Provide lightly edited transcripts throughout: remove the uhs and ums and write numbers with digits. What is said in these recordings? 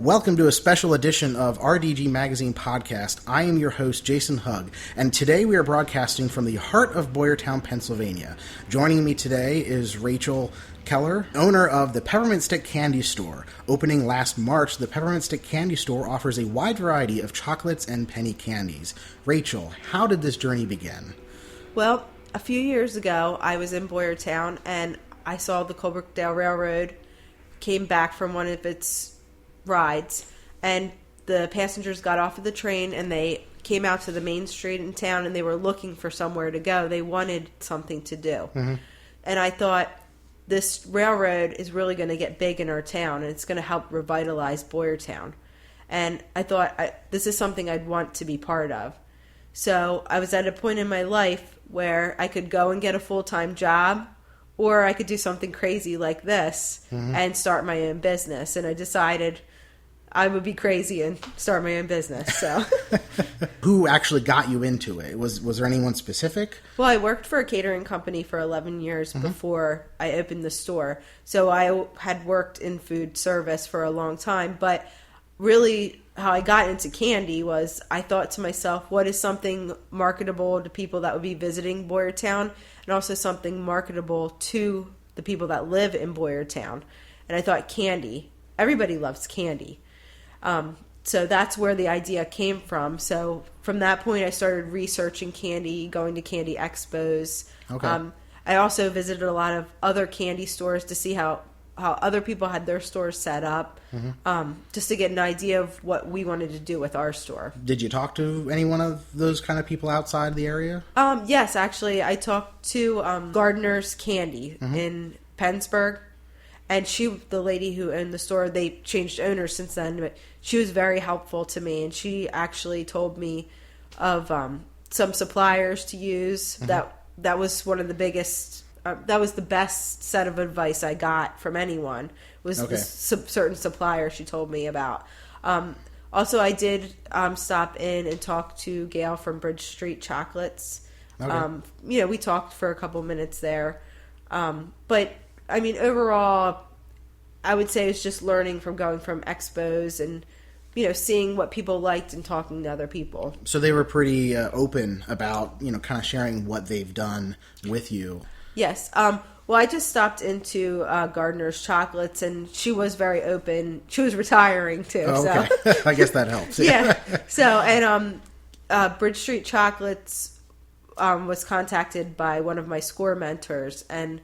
Welcome to a special edition of RDG Magazine Podcast. I am your host, Jason Hugg, and today we are broadcasting from the heart of Boyertown, Pennsylvania. Joining me today is Rachel Keller, owner of the Peppermint Stick Candy Store. Opening last March, the Peppermint Stick Candy Store offers a wide variety of chocolates and penny candies. Rachel, how did this journey begin? Well, a few years ago, I was in Boyertown, and I saw the Colebrookdale Railroad came back from one of its rides, and the passengers got off of the train and they came out to the main street in town, and they were looking for somewhere to go. They wanted something to do. Mm-hmm. And I thought, this railroad is really going to get big in our town, and it's going to help revitalize Boyertown. And I thought, this is something I'd want to be part of. So I was at a point in my life where I could go and get a full-time job, or I could do something crazy like this and start my own business. And I decided I would be crazy and start my own business. So, who actually got you into it? Was there anyone specific? Well, I worked for a catering company for 11 years before I opened the store. So I had worked in food service for a long time. But really, how I got into candy was I thought to myself, what is something marketable to people that would be visiting Boyertown, and also something marketable to the people that live in Boyertown? And I thought candy. Everybody loves candy. So that's where the idea came from. So from that point, I started researching candy, going to candy expos. Okay. I also visited a lot of other candy stores to see how other people had their stores set up, just to get an idea of what we wanted to do with our store. Did you talk to any one of those kind of people outside the area? Yes, actually. I talked to Gardner's Candy in Pennsburg. And the lady who owned the store, they changed owners since then, but she was very helpful to me. And she actually told me of some suppliers to use. That was one of the biggest, that was the best set of advice I got from anyone, was this certain supplier she told me about. Also, I did stop in and talk to Gail from Bridge Street Chocolates. Okay. We talked for a couple minutes there. But I mean, overall, I would say it's just learning from going from expos and, seeing what people liked and talking to other people. So they were pretty open about, kind of sharing what they've done with you. Yes. Well, I just stopped into Gardner's Chocolates, and she was very open. She was retiring, too. Oh, okay. So. I guess that helps. Yeah. So, and Bridge Street Chocolates was contacted by one of my SCORE mentors, and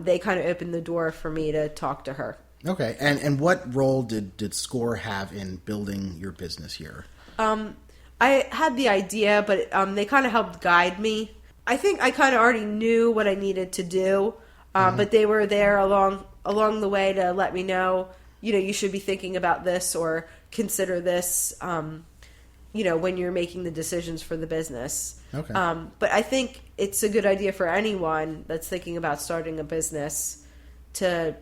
they kind of opened the door for me to talk to her. Okay. And what role did SCORE have in building your business here? I had the idea, but they kind of helped guide me. I think I kind of already knew what I needed to do, but they were there along the way to let me know, you should be thinking about this or consider this, when you're making the decisions for the business. Okay. But I think it's a good idea for anyone that's thinking about starting a business to,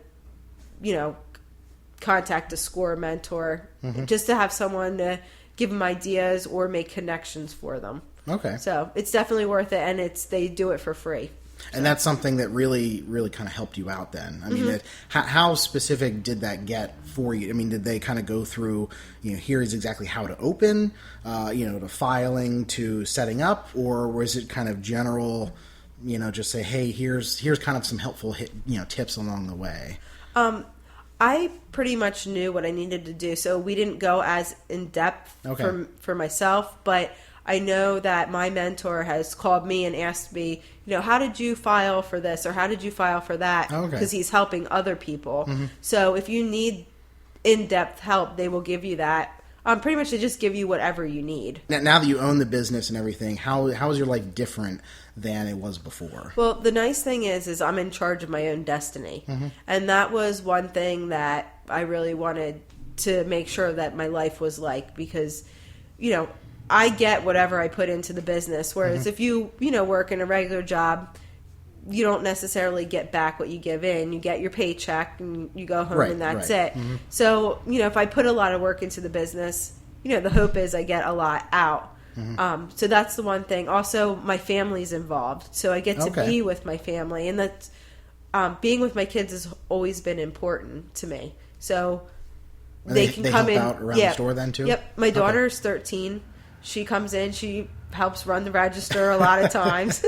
contact a SCORE mentor, just to have someone to give them ideas or make connections for them. Okay. So it's definitely worth it, and they do it for free. And that's something that really, really kind of helped you out then. I mean, how specific did that get for you? I mean, did they kind of go through, here's exactly how to open, to filing, to setting up, or was it kind of general, just say, hey, here's kind of some helpful, tips along the way? I pretty much knew what I needed to do, so we didn't go as in-depth for myself, but I know that my mentor has called me and asked me, how did you file for this or how did you file for that? Because he's helping other people. So if you need in-depth help, they will give you that. Pretty much they just give you whatever you need. Now that you own the business and everything, how is your life different than it was before? Well, the nice thing is I'm in charge of my own destiny. And that was one thing that I really wanted to make sure that my life was like, because, I get whatever I put into the business. Whereas if you work in a regular job, you don't necessarily get back what you give in. You get your paycheck and you go home and that's it. So, if I put a lot of work into the business, the hope is I get a lot out. So that's the one thing. Also, my family's involved. So I get to be with my family. And that's being with my kids has always been important to me. So they can come help in out around the store then too. Yep, my daughter's 13. She comes in. She helps run the register a lot of times.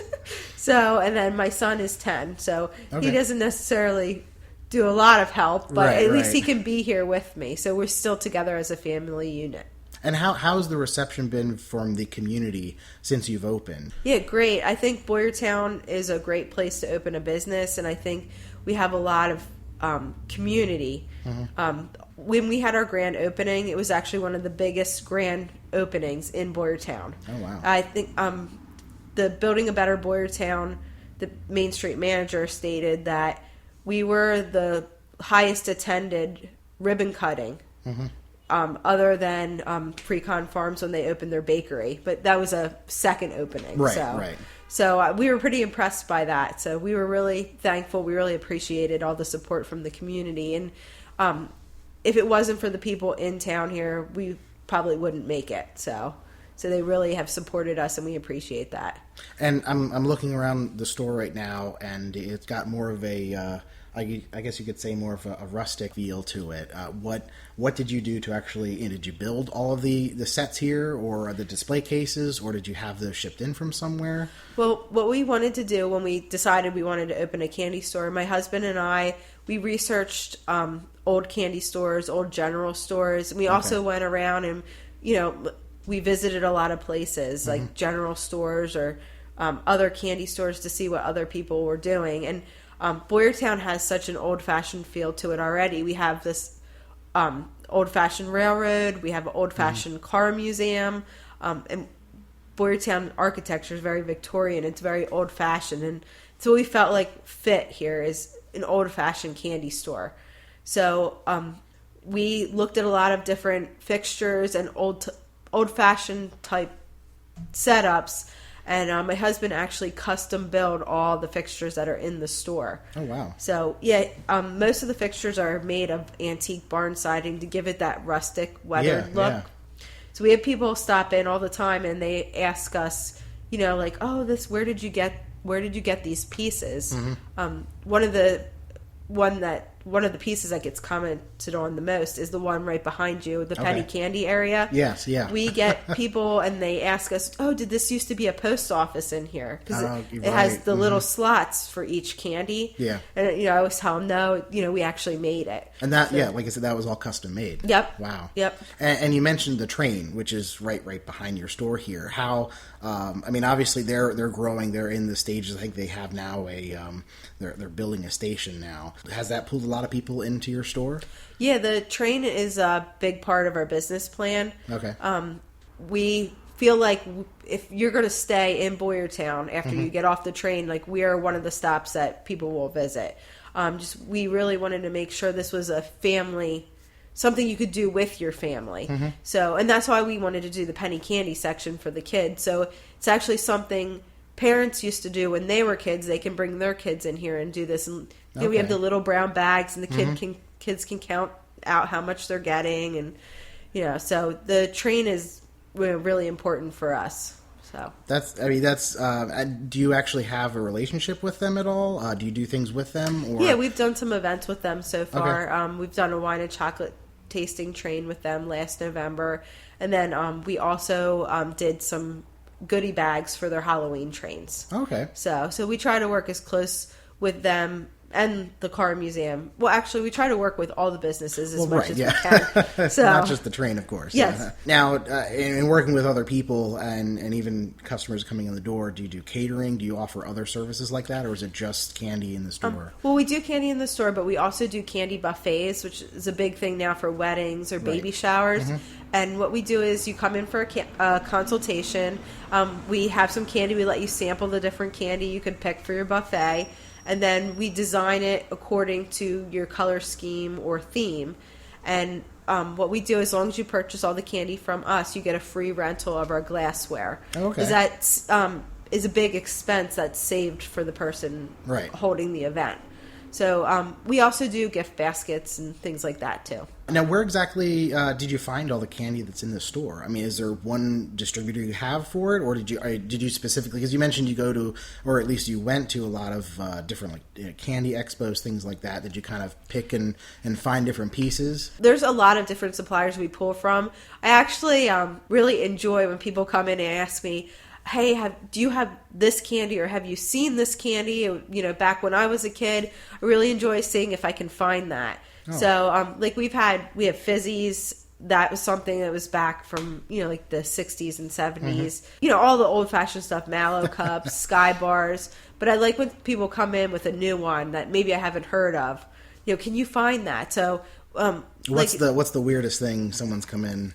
So, and then my son is 10. So he doesn't necessarily do a lot of help, but at least he can be here with me. So we're still together as a family unit. And how's the reception been from the community since you've opened? Yeah, great. I think Boyertown is a great place to open a business, and I think we have a lot of community. When we had our grand opening, it was actually one of the biggest grand openings in Boyertown. Oh, wow. I think the Building a Better Boyertown, the Main Street manager stated that we were the highest attended ribbon cutting. Other than Precon Farms when they opened their bakery. But that was a second opening. So we were pretty impressed by that. So we were really thankful. We really appreciated all the support from the community. And if it wasn't for the people in town here, we probably wouldn't make it. So they really have supported us, and we appreciate that. And I'm looking around the store right now, and it's got more of a... I guess you could say more of a rustic feel to it. What did you do to actually, did you build all of the sets here, or the display cases, or did you have those shipped in from somewhere? Well, what we wanted to do when we decided we wanted to open a candy store, my husband and I, we researched old candy stores, old general stores. We also went around and, we visited a lot of places, like general stores or other candy stores to see what other people were doing. And Boyertown has such an old-fashioned feel to it already. We have this old-fashioned railroad. We have an old-fashioned car museum. And Boyertown architecture is very Victorian. It's very old-fashioned. And so we felt like fit here is an old-fashioned candy store. So we looked at a lot of different fixtures and old-fashioned type setups. And my husband actually custom built all the fixtures that are in the store. Oh, wow. So, most of the fixtures are made of antique barn siding to give it that rustic, weathered look. Yeah. So we have people stop in all the time, and they ask us, like, oh, where did you get these pieces? One of the pieces that gets commented on the most is the one right behind you, the penny candy area. Yes, yeah. We get people and they ask us, oh, did this used to be a post office in here? Because it has the little slots for each candy. Yeah. And, I always tell them, no, we actually made it. And that, like I said, that was all custom made. Yep. Wow. Yep. And you mentioned the train, which is right behind your store here. How, obviously they're growing. They're in the stages. I think they have now they're building a station now. Has that pulled a lot of people into your store? Yeah, the train is a big part of our business plan. Okay. We feel like if you're going to stay in Boyertown after you get off the train, like we are one of the stops that people will visit. We really wanted to make sure this was a family, something you could do with your family. So, and that's why we wanted to do the penny candy section for the kids. So it's actually something parents used to do when they were kids. They can bring their kids in here and do this. And we have the little brown bags, and the kids can count out how much they're getting, and so the train is really important for us. So that's. Do you actually have a relationship with them at all? Do you do things with them? Or? Yeah, we've done some events with them so far. Okay. We've done a wine and chocolate tasting train with them last November, and then we also did some goodie bags for their Halloween trains. Okay. So we try to work as close with them and the car museum. Well, actually, we try to work with all the businesses as much as we can. So, not just the train, of course. Yes. Now, in working with other people and even customers coming in the door, do you do catering? Do you offer other services like that, or is it just candy in the store? Well, we do candy in the store, but we also do candy buffets, which is a big thing now for weddings or baby showers. And what we do is you come in for a consultation. We have some candy. We let you sample the different candy you could pick for your buffet. And then we design it according to your color scheme or theme. And what we do, as long as you purchase all the candy from us, you get a free rental of our glassware. Okay. Because that is a big expense that's saved for the person holding the event. So we also do gift baskets and things like that too. Now, where exactly did you find all the candy that's in the store? I mean, is there one distributor you have for it, or did you specifically? Because you mentioned you go to, or at least you went to a lot of different candy expos, things like that. Did you kind of pick and find different pieces? There's a lot of different suppliers we pull from. I actually really enjoy when people come in and ask me, hey, do you have this candy, or have you seen this candy? Back when I was a kid, I really enjoy seeing if I can find that. Oh. So, we have fizzies. That was something that was back from, the 60s and 70s. Mm-hmm. All the old-fashioned stuff, Mallow cups, Sky bars. But I like when people come in with a new one that maybe I haven't heard of. Can you find that? So, what's the weirdest thing someone's come in?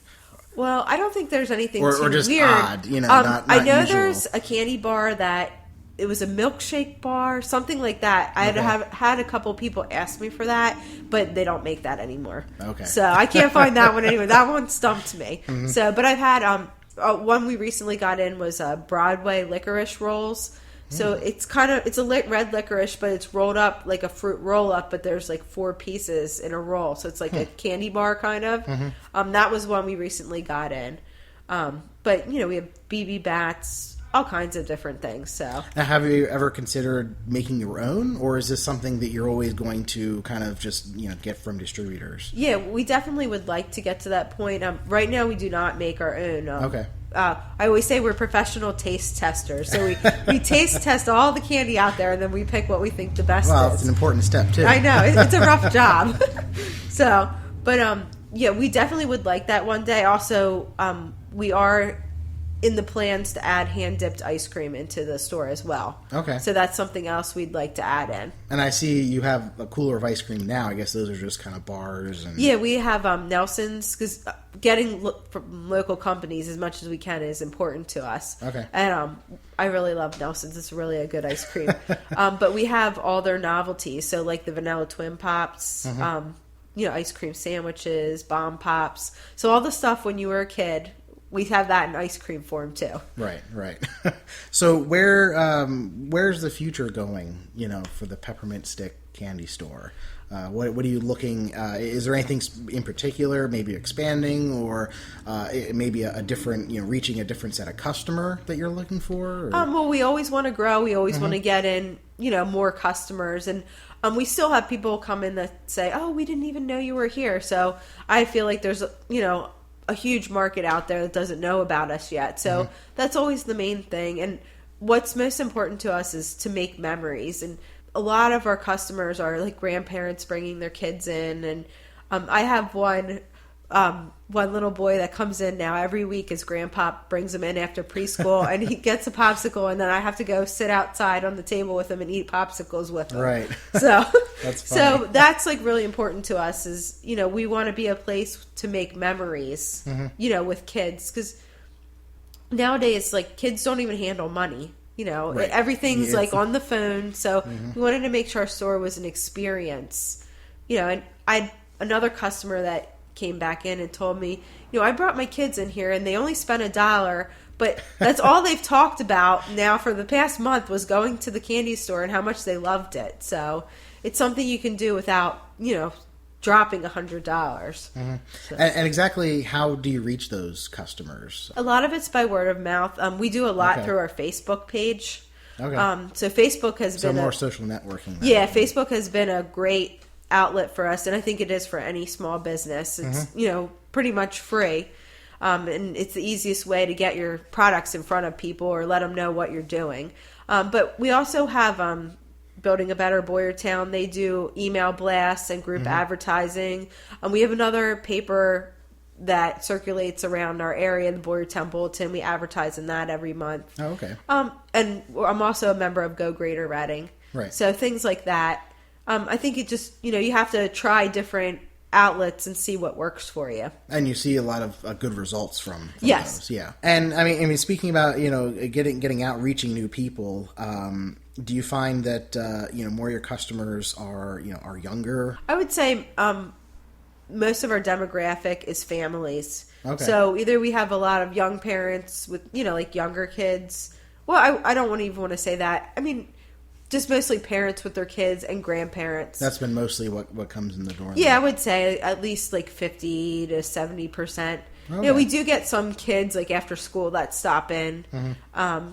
Well, I don't think there's anything or just weird. Odd, not I know usual. There's a candy bar that it was a milkshake bar, something like that. I had a couple people ask me for that, but they don't make that anymore. Okay, so I can't find that one anymore. That one stumped me. Mm-hmm. So, but I've had one we recently got in was Broadway licorice rolls. So it's a red licorice, but it's rolled up like a fruit roll up, but there's 4 pieces in a roll. So it's like a candy bar kind of. Mm-hmm. That was one we recently got in. But we have BB bats, all kinds of different things. So now, have you ever considered making your own, or is this something that you're always going to kind of just get from distributors? Yeah, we definitely would like to get to that point. Right now, we do not make our own. Okay. I always say we're professional taste testers. So we taste test all the candy out there, and then we pick what we think the best is. Well, it's an important step, too. I know. It's a rough job. So, but, we definitely would like that one day. Also, we are in the plans to add hand-dipped ice cream into the store as well. Okay. So that's something else we'd like to add in. And I see you have a cooler of ice cream now. I guess those are just kind of bars. Yeah, we have Nelson's, because getting from local companies as much as we can is important to us. Okay. And I really love Nelson's. It's really a good ice cream. But we have all their novelties. So like the Vanilla Twin Pops, ice cream sandwiches, Bomb Pops. So all the stuff when you were a kid, we have that in ice cream form too. Right. So where's the future going, for the Peppermint Stick candy store? What are you looking, is there anything in particular, maybe expanding, or maybe a different, reaching a different set of customer that you're looking for? Well, we always want to grow. We always want to get in, more customers. And we still have people come in that say, oh, we didn't even know you were here. So I feel like there's, a huge market out there that doesn't know about us yet. So that's always the main thing. And what's most important to us is to make memories. And a lot of our customers are like grandparents bringing their kids in. And I have one little boy that comes in now every week. His grandpa brings him in after preschool, and he gets a popsicle, and then I have to go sit outside on the table with him and eat popsicles with him. Right. So that's funny. So that's like really important to us. Is we want to be a place to make memories. With kids, because nowadays kids don't even handle money. Right. Everything's on the phone. So we wanted to make sure our store was an experience. And I had another customer that came back in and told me, I brought my kids in here and they only spent $1, but that's all they've talked about now for the past month was going to the candy store and how much they loved it. So it's something you can do without, dropping $100. So. And exactly how do you reach those customers? A lot of it's by word of mouth. We do a lot through our Facebook page. Okay. So Facebook has been more social networking. Yeah, Facebook has been a great outlet for us, and I think it is for any small business. It's pretty much free, and it's the easiest way to get your products in front of people or let them know what you're doing. But we also have Building a Better Boyertown. They do email blasts and group advertising. We have another paper that circulates around our area, the Boyertown Bulletin. We advertise in that every month. Oh, okay. And I'm also a member of Go Greater Reading. Right. So things like that. I think it just, you have to try different outlets and see what works for you. And you see a lot of good results from those. Yeah. And I mean, speaking about, getting out, reaching new people, do you find that, more of your customers are younger? I would say most of our demographic is families. Okay. So either we have a lot of young parents with, younger kids. Well, I don't even want to say that. I mean, just mostly parents with their kids and grandparents. That's been mostly what comes in the door. Yeah, I would say at least like 50 to 70%. Okay. We do get some kids like after school that stop in.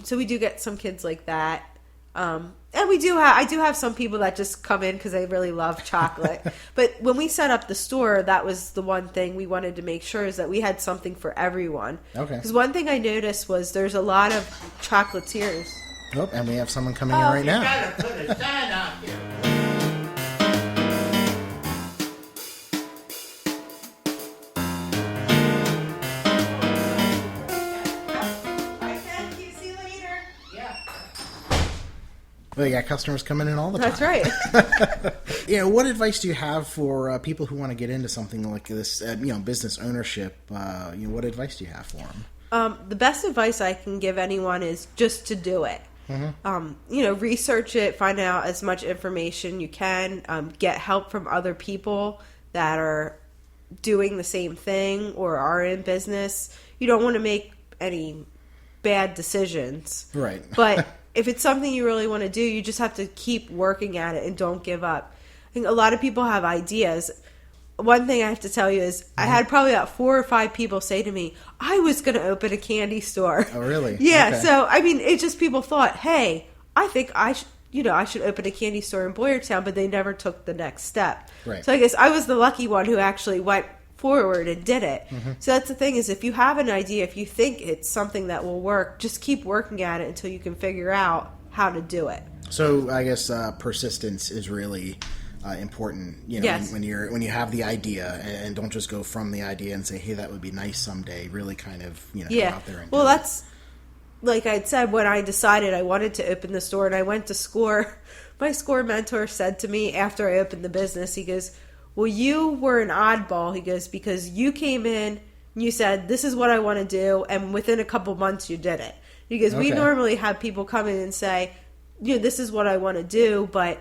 So we do get some kids like that. And I do have some people that just come in because they really love chocolate. But when we set up the store, that was the one thing we wanted to make sure is that we had something for everyone. Okay. Because one thing I noticed was there's a lot of chocolatiers. Oh, and we have someone coming in right now. Gotta put a sign out here. Well, you got customers coming in all the time. That's right. What advice do you have for people who want to get into something like this, business ownership? What advice do you have for them? The best advice I can give anyone is just to do it. Research it, find out as much information you can, get help from other people that are doing the same thing or are in business. You don't want to make any bad decisions. Right. But if it's something you really want to do, you just have to keep working at it and don't give up. I think a lot of people have ideas. One thing I have to tell you is I had probably about 4 or 5 people say to me, I was going to open a candy store. Oh, really? Yeah. Okay. So, it's just people thought, hey, I think I should open a candy store in Boyertown, but they never took the next step. Right. So I guess I was the lucky one who actually went forward and did it. So that's the thing is if you have an idea, if you think it's something that will work, just keep working at it until you can figure out how to do it. So I guess persistence is really important, Yes. when you have the idea, and don't just go from the idea and say, hey, that would be nice someday. Really kind of, go out there and do it. That's, like I said, when I decided I wanted to open the store and I went to SCORE, my SCORE mentor said to me after I opened the business, he goes, well, you were an oddball, he goes, because you came in and you said, this is what I want to do, and within a couple months you did it. He goes, we Okay. normally have people come in and say, this is what I want to do, but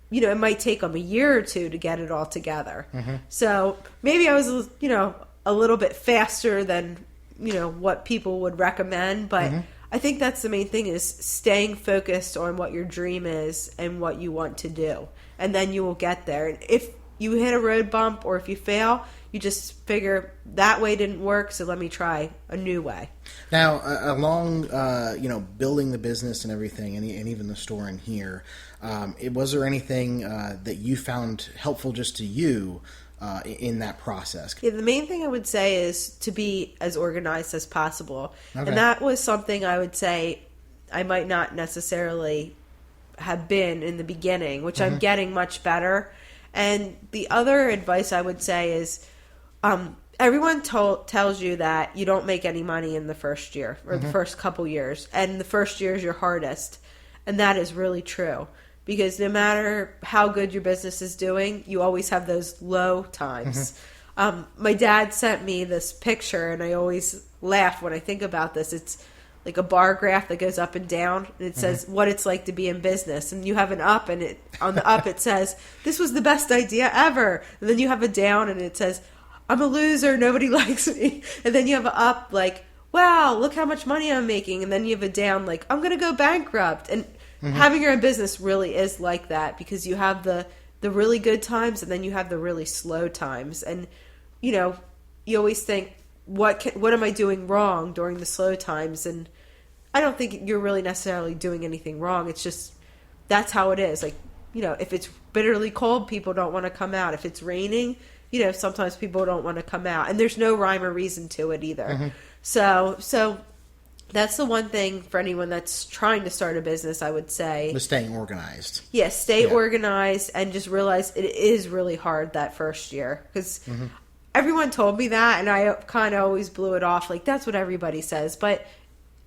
it might take them a year or two to get it all together. So maybe I was, a little bit faster than, what people would recommend. But I think that's the main thing is staying focused on what your dream is and what you want to do. And then you will get there. And if you hit a road bump or if you fail, you just figure that way didn't work, so let me try a new way. Now, along, building the business and everything, and even the store in here, was there anything that you found helpful just to you in that process? Yeah, the main thing I would say is to be as organized as possible. Okay. And that was something I would say I might not necessarily have been in the beginning, which I'm getting much better. And the other advice I would say is everyone tells you that you don't make any money in the first year or the first couple years. And the first year is your hardest. And that is really true. Because no matter how good your business is doing, you always have those low times. My dad sent me this picture, and I always laugh when I think about this. It's like a bar graph that goes up and down, and it says what it's like to be in business. And you have an up, and on the up it says, this was the best idea ever. And then you have a down, and it says, I'm a loser, nobody likes me. And then you have an up, like, wow, look how much money I'm making. And then you have a down, like, I'm going to go bankrupt. And having your own business really is like that because you have the really good times and then you have the really slow times. And, you always think, what am I doing wrong during the slow times? And I don't think you're really necessarily doing anything wrong. It's just, that's how it is. Like, if it's bitterly cold, people don't want to come out. If it's raining, sometimes people don't want to come out. And there's no rhyme or reason to it either. So that's the one thing for anyone that's trying to start a business, I would say. But staying organized. Yeah, stay organized and just realize it is really hard that first year. Because everyone told me that, and I kind of always blew it off. Like, that's what everybody says. But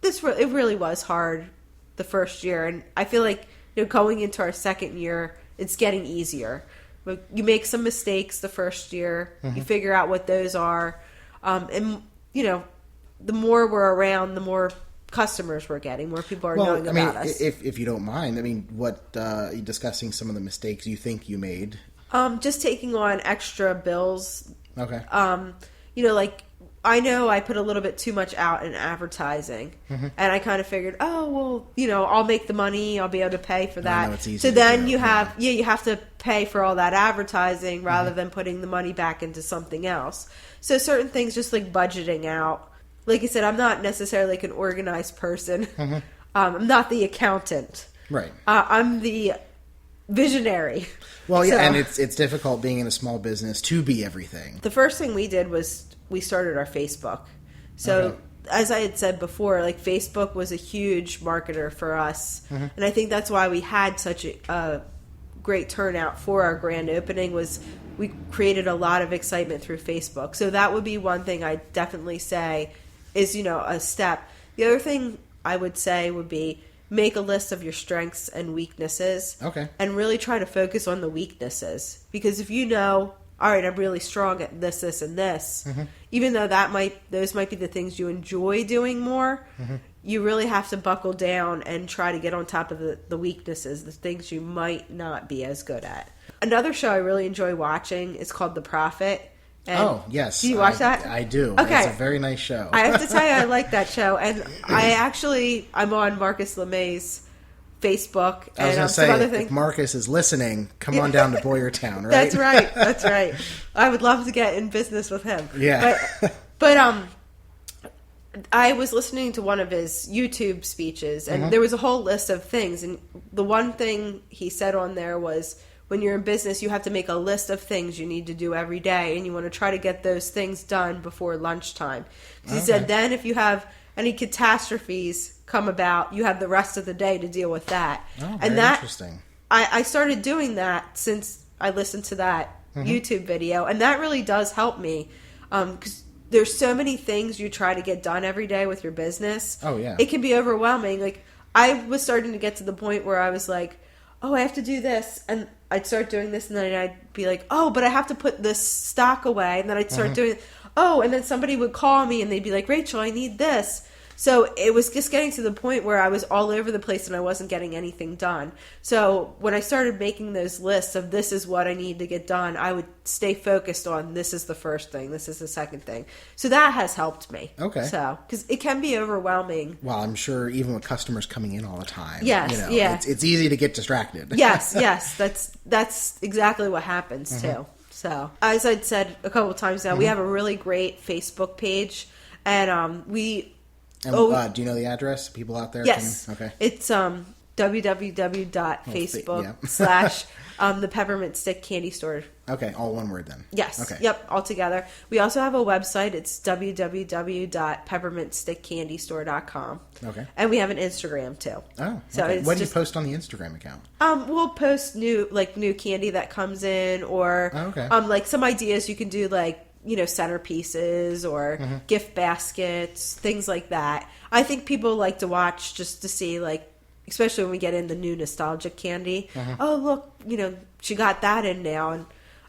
it really was hard the first year. And I feel like going into our second year, it's getting easier. But you make some mistakes the first year. You figure out what those are. And, the more we're around, the more customers we're getting, more people are knowing about us. If you don't mind, what discussing some of the mistakes you think you made? Just taking on extra bills. Okay. Like I know I put a little bit too much out in advertising, and I kind of figured, oh well, I'll make the money, I'll be able to pay for that. I know it's easy so to then do, you have you have to pay for all that advertising rather than putting the money back into something else. So certain things, just like budgeting out. Like I said, I'm not necessarily like an organized person. I'm not the accountant. Right. I'm the visionary. Well, yeah, and it's difficult being in a small business to be everything. The first thing we did was we started our Facebook. So as I had said before, like Facebook was a huge marketer for us. And I think that's why we had such a great turnout for our grand opening was we created a lot of excitement through Facebook. So that would be one thing I'd definitely say is, a step. The other thing I would say would be make a list of your strengths and weaknesses. Okay. And really try to focus on the weaknesses. Because if all right, I'm really strong at this, and this, even though those might be the things you enjoy doing more, you really have to buckle down and try to get on top of the weaknesses, the things you might not be as good at. Another show I really enjoy watching is called The Prophet. And yes. Do you watch that? I do. Okay. It's a very nice show. I have to tell you, I like that show. And I'm on Marcus LeMay's Facebook I was and going to some other say, things. if Marcus is listening, come on down to Boyertown, right? That's right. That's right. I would love to get in business with him. Yeah. But I was listening to one of his YouTube speeches, and there was a whole list of things. And the one thing he said on there was, when you're in business, you have to make a list of things you need to do every day, and you want to try to get those things done before lunchtime. He said, then if you have any catastrophes come about, you have the rest of the day to deal with that. Oh, and very interesting. I started doing that since I listened to that YouTube video, and that really does help me because there's so many things you try to get done every day with your business. Oh, yeah. It can be overwhelming. Like, I was starting to get to the point where I was like, oh, I have to do this, and I'd start doing this, and then I'd be like, oh, but I have to put this stock away, and then I'd start doing and then somebody would call me, and they'd be like, Rachel, I need this. So it was just getting to the point where I was all over the place and I wasn't getting anything done. So when I started making those lists of this is what I need to get done, I would stay focused on this is the first thing, this is the second thing. So that has helped me. Okay. So, because it can be overwhelming. Well, I'm sure even with customers coming in all the time. Yes, yeah. It's easy to get distracted. Yes. That's exactly what happens too. So, as I'd said a couple of times now, we have a really great Facebook page, and we... And, do you know the address? People out there? Yes. Okay. It's www.facebook/ the Peppermint Stick Candy Store. Okay, all one word then. Yes. Okay. Yep, all together. We also have a website. It's www.peppermintstickcandystore.com. Okay. And we have an Instagram too. Oh, so okay. it's What do you post on the Instagram account? We'll post new candy that comes in, or like some ideas you can do, like, centerpieces or gift baskets, things like that. I think people like to watch just to see, like, especially when we get in the new nostalgic candy. Oh, look, she got that in now. And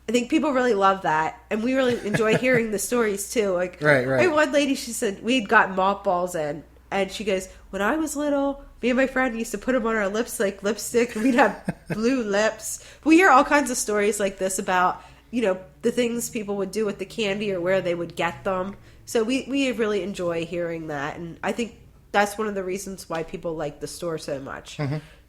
I think people really love that. And we really enjoy hearing the stories, too. Like, right. One lady, she said, we'd gotten mothballs in. And she goes, when I was little, me and my friend used to put them on our lips like lipstick. And we'd have blue lips. We hear all kinds of stories like this about, the things people would do with the candy or where they would get them. So we really enjoy hearing that. And I think that's one of the reasons why people like the store so much.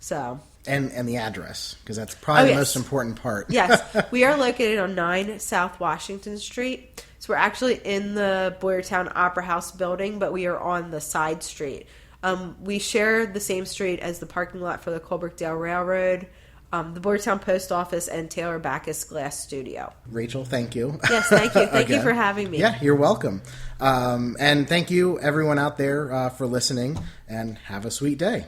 So and the address, because that's probably the most important part. Yes. We are located on 9 South Washington Street. So we're actually in the Boyertown Opera House building, but we are on the side street. We share the same street as the parking lot for the Colbrookdale Railroad, the Boyertown Post Office, and Taylor Backus Glass Studio. Rachel, thank you. Yes, thank you. Thank you for having me. Yeah, you're welcome. And thank you, everyone out there, for listening, and have a sweet day.